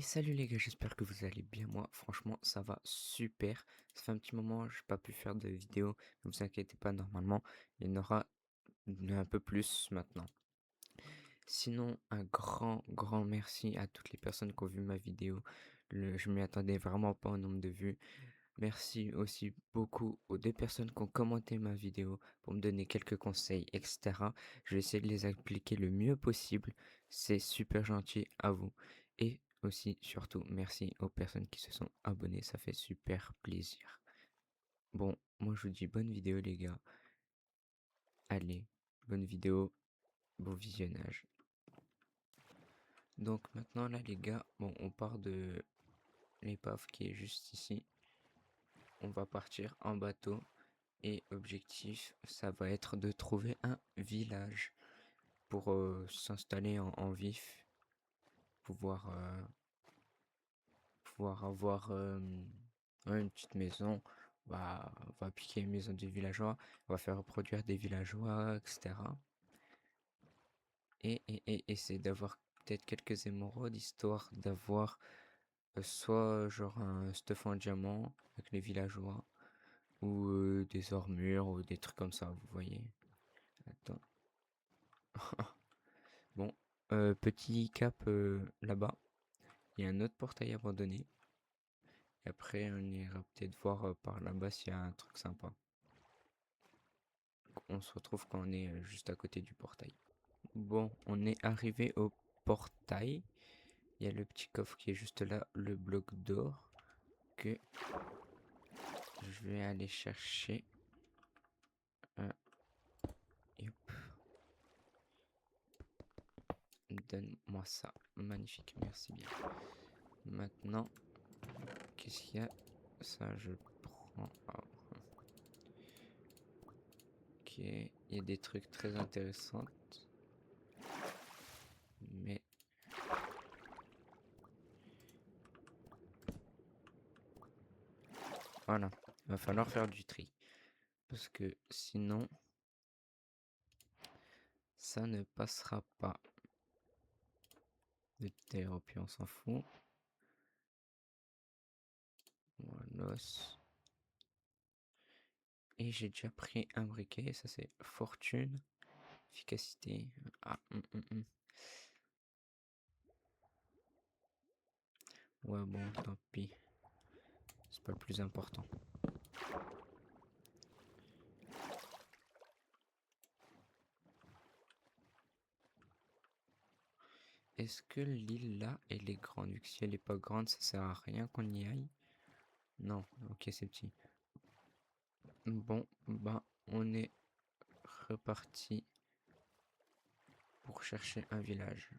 Salut les gars, j'espère que vous allez bien. Moi, franchement, ça va super. Ça fait un petit moment, j'ai pas pu faire de vidéo. Ne vous inquiétez pas, normalement, il y en aura un peu plus maintenant. Sinon, un grand merci à toutes les personnes qui ont vu ma vidéo. Je m'y attendais vraiment pas au nombre de vues. Merci aussi beaucoup aux 2 personnes qui ont commenté ma vidéo pour me donner quelques conseils, etc. Je vais essayer de les appliquer le mieux possible. C'est super gentil à vous. Et aussi, surtout, merci aux personnes qui se sont abonnées. Ça fait super plaisir. Bon, moi je vous dis bonne vidéo les gars. Allez, bonne vidéo, bon visionnage. Donc maintenant là les gars, bon on part de l'épave qui est juste ici. On va partir en bateau. Et objectif, ça va être de trouver un village pour s'installer en vif, pouvoir, pouvoir avoir ouais, une petite maison. On va piquer une maison des villageois, on va faire reproduire des villageois, etc. Et essayer d'avoir peut-être quelques émeraudes, histoire d'avoir soit genre un stuff en diamant avec les villageois, ou des armures, ou des trucs comme ça, vous voyez. Attends. Bon, petit cap là-bas. Il y a un autre portail abandonné. Et après, on ira peut-être voir par là-bas s'il y a un truc sympa. On se retrouve quand on est juste à côté du portail. Bon, on est arrivé au portail. Il y a le petit coffre qui est juste là, le bloc d'or que je vais aller chercher. Hop, donne-moi ça. Magnifique, merci bien. Maintenant, qu'est-ce qu'il y a? Ça, je prends. Ah, ok, il y a des trucs très intéressants. Mais voilà, il va falloir faire du tri. Parce que sinon, ça ne passera pas. Le terre, puis on s'en fout. Voilà. Et j'ai déjà pris un briquet, ça c'est fortune, efficacité. Ah, Ouais, bon, tant pis. C'est pas le plus important. Est-ce que l'île là, elle est grande? Vu que si elle est pas grande, ça sert à rien qu'on y aille. Non, ok, c'est petit. Bon, bah, on est reparti pour chercher un village.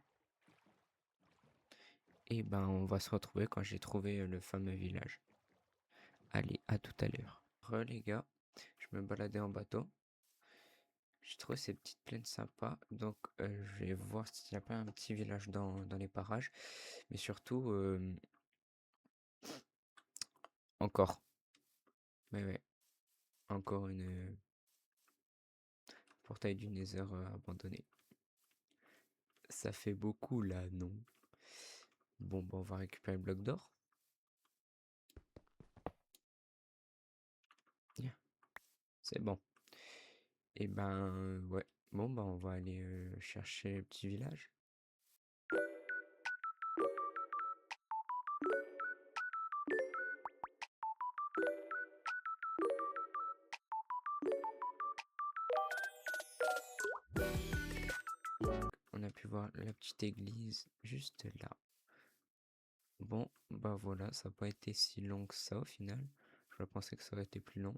Et ben, on va se retrouver quand j'ai trouvé le fameux village. Allez, à tout à l'heure. Les gars, je me baladais en bateau. J'ai trouvé ces petites plaines sympas. Donc, je vais voir s'il n'y a pas un petit village dans les parages. Mais surtout, encore. Ouais, encore une portail du Nether abandonné. Ça fait beaucoup là, non? Bon, bah, on va récupérer le bloc d'or. Yeah, c'est bon. Et ben, ouais. Bon, bah, on va aller chercher le petit village. On a pu voir la petite église juste là. Bon, bah voilà, ça n'a pas été si long que ça au final. Je pensais que ça aurait été plus long.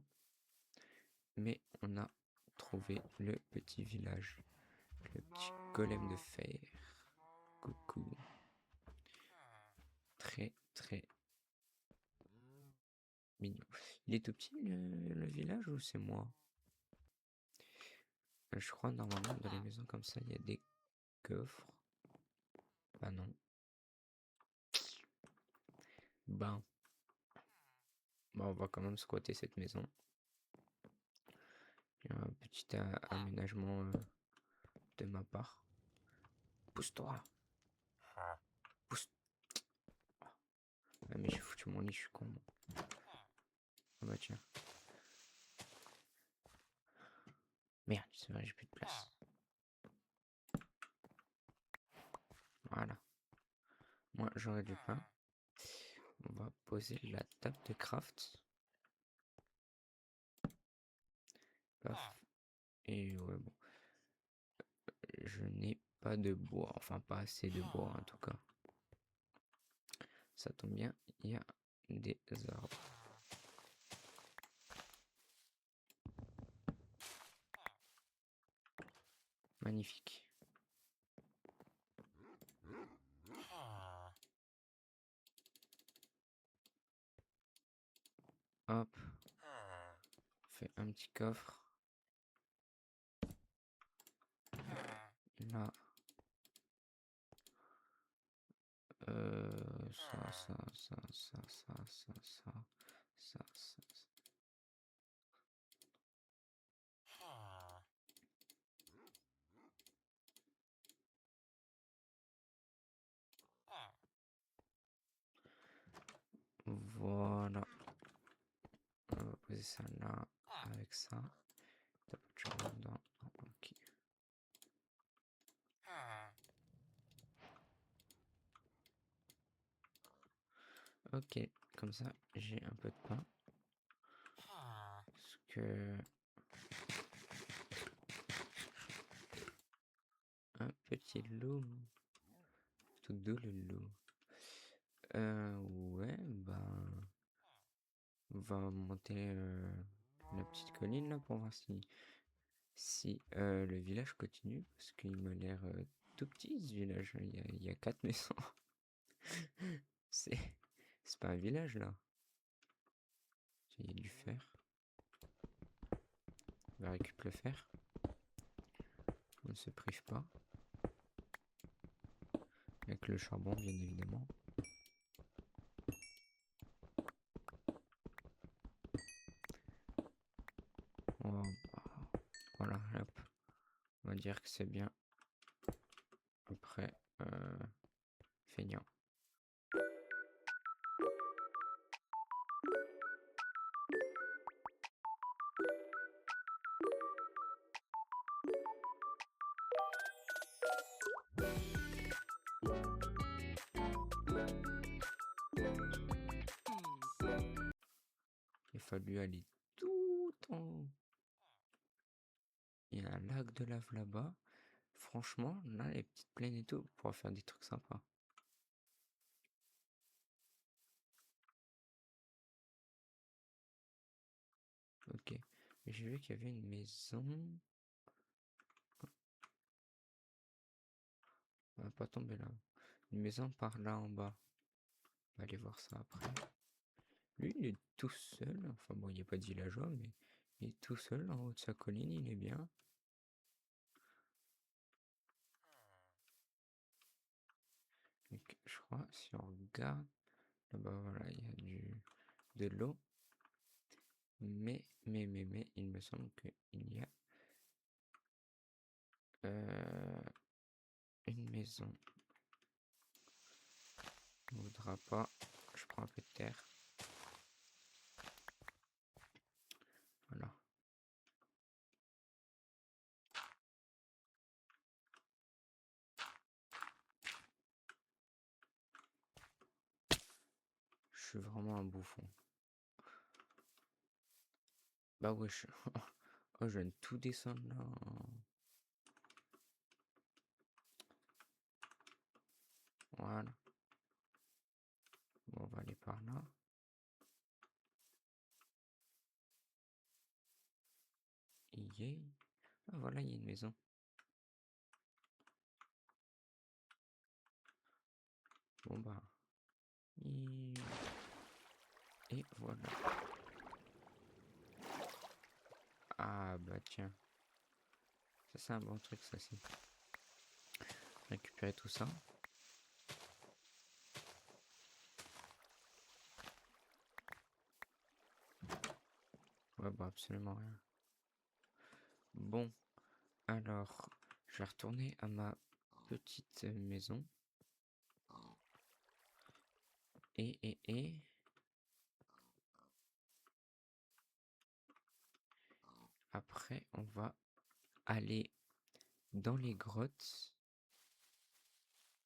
Mais on a trouvé le petit village. Le petit golem de fer. Coucou. Très mignon. Il est tout petit le village ou c'est moi? Je crois normalement dans les maisons comme ça il y a des coffres. Bah non. Ben, bah on va quand même squatter cette maison. Il y a un petit aménagement de ma part. Pousse-toi. Pousse. Ah mais j'ai foutu mon lit, je suis con. Ah bah tiens. Merde, c'est vrai, j'ai plus de place. Voilà. Moi, j'aurais du pain. On va poser la table de craft. Paf. Et ouais, bon. Je n'ai pas de bois. Enfin, pas assez de bois, en tout cas. Ça tombe bien, il y a des arbres. Magnifique. Hop. On fait un petit coffre. Là. Ça. Voilà. On va poser ça là, avec ça. T'as pas de charbon dedans. Ok. Ok, comme ça, j'ai un peu de pain. Parce que... Un petit loup. Tout doux le loup. Ouais, ben... On va monter la petite colline là pour voir si le village continue. Parce qu'il m'a l'air tout petit ce village. Il y a 4 maisons. C'est c'est pas un village là. Il y a du fer. On va récupérer le fer. On ne se prive pas. Avec le charbon bien évidemment. Oh, voilà, hop. On va dire que c'est bien. Après, feignant. Il a fallu aller tout en haut. Il y a un lac de lave là-bas. Franchement, là, les petites plaines et tout, on pourra faire des trucs sympas. Ok. J'ai vu qu'il y avait une maison. On va pas tomber là. Une maison par là en bas. On va aller voir ça après. Lui, il est tout seul. Enfin bon, il n'y a pas de villageois, mais il est tout seul en haut de sa colline. Il est bien. Donc, je crois, si on regarde, là-bas, voilà, il y a de l'eau. Mais, il me semble qu'il y a une maison. On ne voudra pas. Je prends un peu de terre. Voilà. Je suis vraiment un bouffon. Bah ouais, oh, je viens de tout descendre là. Voilà. Bon, on va aller par là. Yeah. Ah voilà, il y a une maison. Bon bah. Et voilà. Ah bah tiens. Ça c'est un bon truc ça c'est. Récupérer tout ça. Ouais bah absolument rien. Bon. Alors. Je vais retourner à ma petite maison. Et après, on va aller dans les grottes.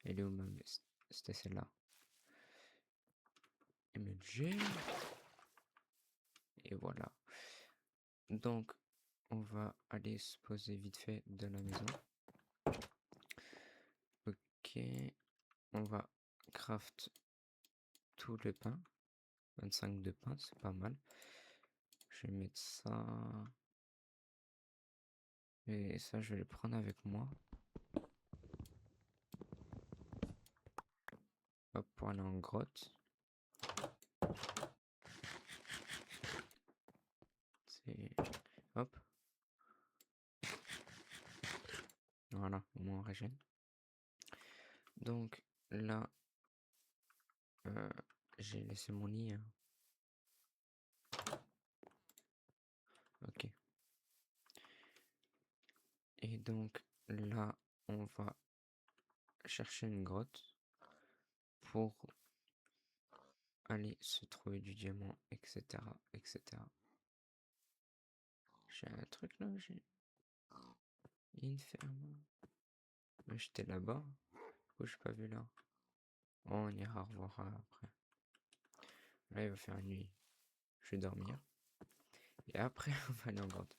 Elle est où ma veste? C'était celle-là. MLG. Et voilà. Donc, on va aller se poser vite fait de la maison. Ok. On va craft tout le pain. 25 de pain, c'est pas mal. Je vais mettre ça. Et ça, je vais le prendre avec moi. Hop, pour aller en grotte. C'est... Hop. Voilà, au moins on régène. Donc, là, j'ai laissé mon lit. Hein. Ok. Et donc, là, on va chercher une grotte pour aller se trouver du diamant, etc., etc. J'ai un truc là, j'ai une ferme. Mais j'étais là-bas. Pourquoi je pas vu là? Oh, on ira revoir après. Là, il va faire nuit. Je vais dormir. Et après, on va aller en grotte.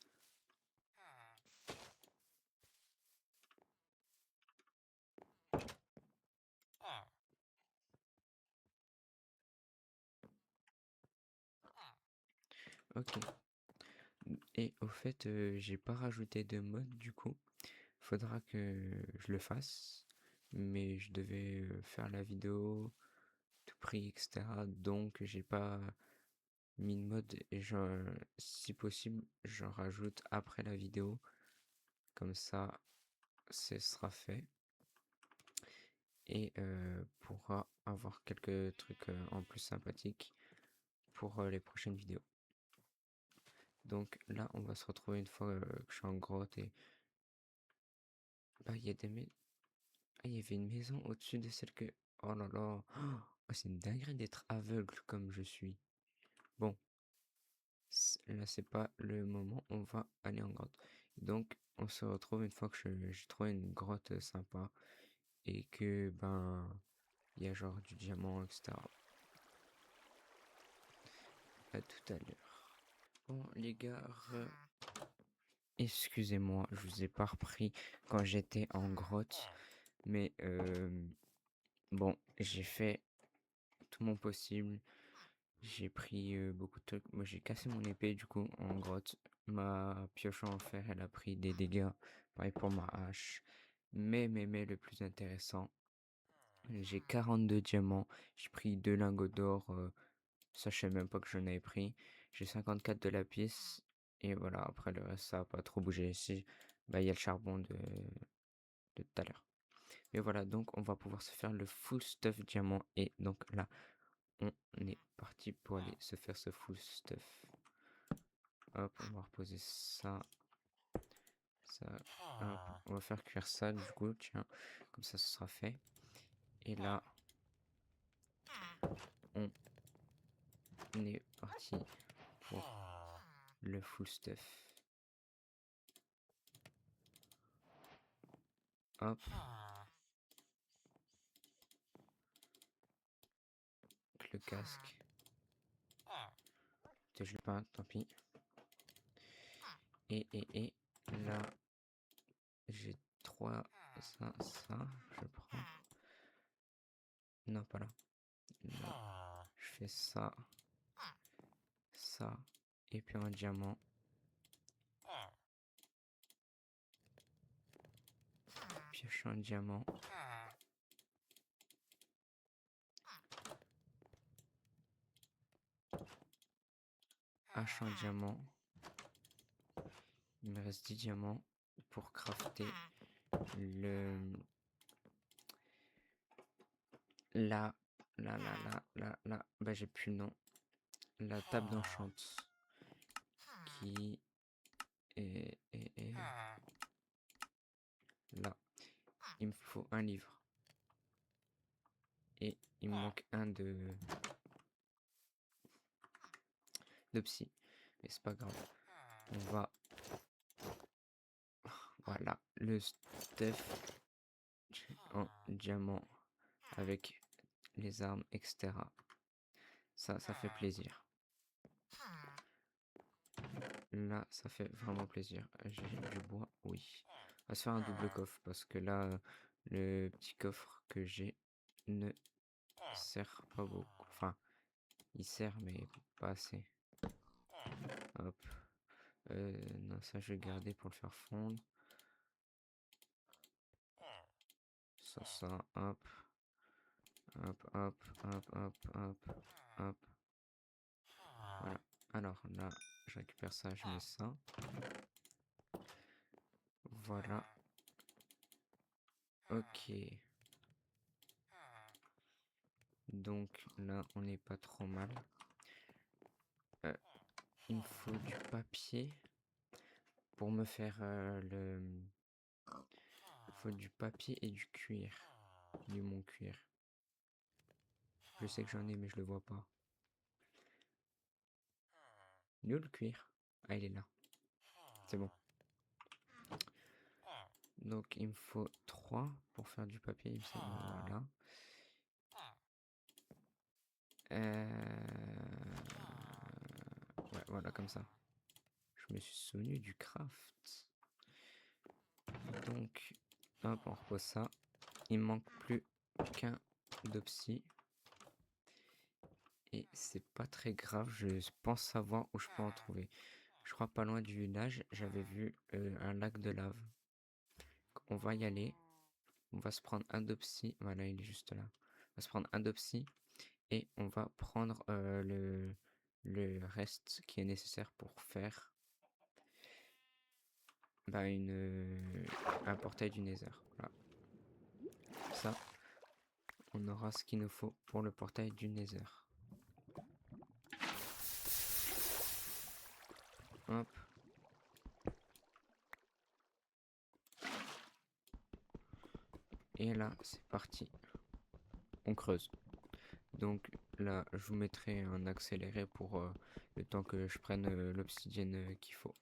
Ok. Et au fait, j'ai pas rajouté de mode du coup. Faudra que je le fasse. Mais je devais faire la vidéo, tout prix, etc. Donc j'ai pas mis de mode et si possible, j'en rajoute après la vidéo. Comme ça, ce sera fait. Et pourra avoir quelques trucs en plus sympathiques pour les prochaines vidéos. Donc là, on va se retrouver une fois que je suis en grotte et... Bah, il y a des... Ah, il y avait une maison au-dessus de celle que... Oh là là. Oh, c'est une dinguerie d'être aveugle comme je suis. Bon, là, c'est pas le moment. On va aller en grotte. Donc, on se retrouve une fois que j'ai trouvé une grotte sympa et que, ben, il y a genre du diamant, etc. À tout à l'heure. Bon, les gars, excusez-moi, je vous ai pas repris quand j'étais en grotte. Mais, bon, j'ai fait tout mon possible. J'ai pris beaucoup de trucs. Moi, j'ai cassé mon épée du coup en grotte. Ma pioche en fer, elle a pris des dégâts. Pareil pour ma hache. Mais le plus intéressant, j'ai 42 diamants. J'ai pris 2 lingots d'or. Ça, je sais même pas que j'en avais pris. J'ai 54 de lapis. Et voilà, après le reste, ça a pas trop bougé. Ici, bah, il y a le charbon de tout à l'heure. Mais voilà, donc on va pouvoir se faire le full stuff diamant. Et donc là, on est parti pour aller se faire ce full stuff. Hop, on va reposer ça. Ça. Hop, on va faire cuire ça du coup, tiens. Comme ça, ce sera fait. Et là, on est parti pour le full stuff. Hop. Le casque. Je l'ai pas, tant pis. Et là, j'ai 3, ça, je prends. Non, pas là. Là, je fais ça, ça, et puis un diamant. Pioche un diamant. Hache un diamant. Il me reste 10 diamants pour crafter le... Là. Bah, j'ai plus le nom. La table d'enchant qui est là. Il me faut un livre. Et il me manque un de de psy. Mais c'est pas grave. On va... Voilà, le stuff en diamant avec les armes, etc. Ça fait plaisir. Là, ça fait vraiment plaisir. J'ai du bois, oui. On va se faire un double coffre parce que là, le petit coffre que j'ai ne sert pas beaucoup. Enfin, il sert, mais pas assez. Hop. Non, ça, je vais garder pour le faire fondre. Ça, hop. Hop, hop, hop, hop, hop, hop. Voilà. Alors là, je récupère ça, je mets ça. Voilà. Ok. Donc là, on n'est pas trop mal. Il me faut du papier pour me faire le... Il faut du papier et du cuir. Du mon cuir. Je sais que j'en ai, mais je le vois pas. Il est où le cuir? Ah, il est là. C'est bon. Donc il me faut 3 pour faire du papier, il me semble. Voilà. Ouais, voilà, comme ça. Je me suis souvenu du craft. Donc, hop, on repose ça. Il me manque plus qu'un d'opsie. Et c'est pas très grave, je pense savoir où je peux en trouver. Je crois pas loin du village, j'avais vu un lac de lave. On va y aller. On va se prendre un dopsy. Voilà, il est juste là. On va se prendre un dopsy et on va prendre le reste qui est nécessaire pour faire bah, un portail du Nether. Voilà. Ça, on aura ce qu'il nous faut pour le portail du Nether. Hop. Et là, c'est parti. On creuse. Donc là, je vous mettrai un accéléré pour le temps que je prenne l'obsidienne qu'il faut.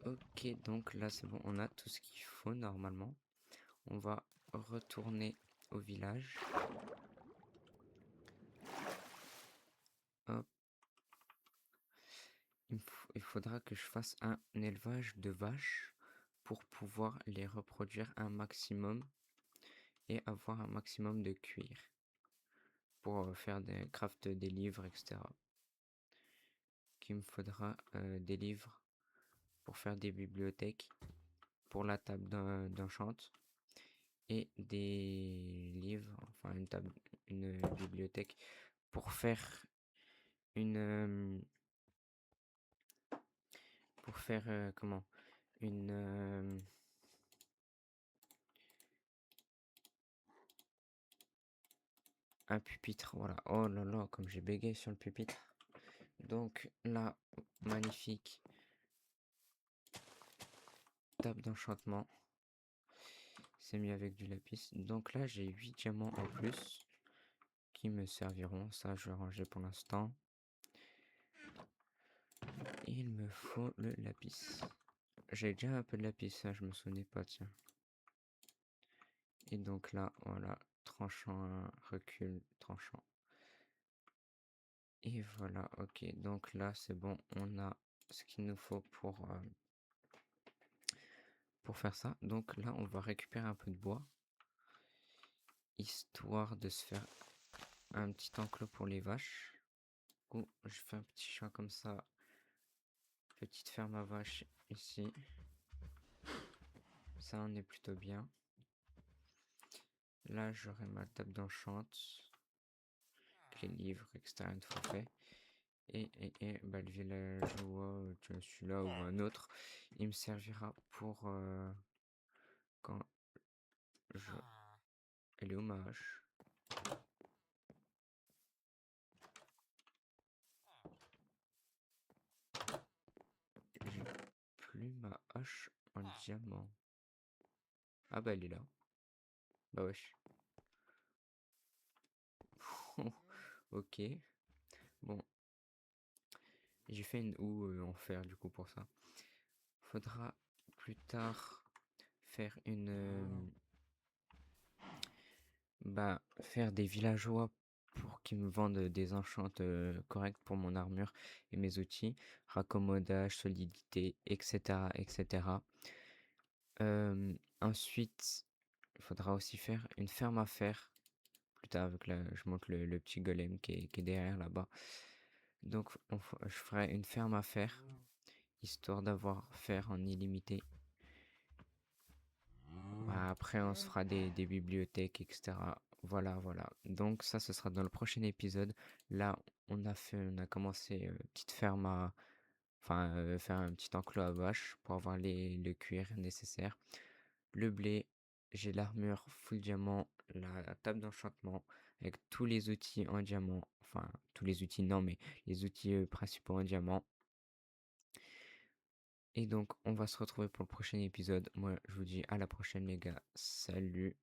Ok, donc là c'est bon, on a tout ce qu'il faut normalement. On va retourner au village. Hop. Il faudra que je fasse un élevage de vaches pour pouvoir les reproduire un maximum et avoir un maximum de cuir pour faire des craft des livres, etc. Qu'il me faudra des livres pour faire des bibliothèques pour la table d'enchant et des livres, enfin une bibliothèque pour faire comment une un pupitre, voilà. Oh là là, comme j'ai bégayé sur le pupitre. Donc là, magnifique table d'enchantement. C'est mis avec du lapis. Donc là, j'ai 8 diamants en plus qui me serviront. Ça, je vais ranger pour l'instant. Il me faut le lapis. J'ai déjà un peu de lapis, ça, je me souvenais pas, tiens. Et donc là, voilà, tranchant, recul, tranchant. Et voilà, ok. Donc là, c'est bon, on a ce qu'il nous faut pour faire ça. Donc là, on va récupérer un peu de bois, histoire de se faire un petit enclos pour les vaches. Ou je fais un petit champ comme ça, petite ferme à vaches ici. Ça, on est plutôt bien. Là, j'aurai ma table d'enchant, les livres, etc. une fois fait. Et le villageois, celui-là ou un autre, il me servira pour quand je... Elle est où ma hache? J'ai plus ma hache en diamant. Ah bah elle est là. Bah wesh. Ok. Bon, j'ai fait une houe en fer du coup pour ça. Faudra plus tard faire une... bah, faire des villageois pour qu'ils me vendent des enchantes correctes pour mon armure et mes outils. Raccommodage, solidité, etc. etc. Ensuite, il faudra aussi faire une ferme à fer. Plus tard, avec je montre le petit golem qui est derrière là-bas. Donc, je ferai une ferme à fer, histoire d'avoir fer en illimité. Bah, après, on se fera des bibliothèques, etc. Voilà, voilà. Donc, ça, ce sera dans le prochain épisode. Là, on a commencé petite ferme à, enfin, faire un petit enclos à vaches pour avoir le cuir nécessaire. Le blé, j'ai l'armure full diamant, la table d'enchantement avec tous les outils en diamant. Enfin, tous les outils, non, mais les outils principaux en diamant. Et donc, on va se retrouver pour le prochain épisode. Moi, je vous dis à la prochaine, les gars. Salut.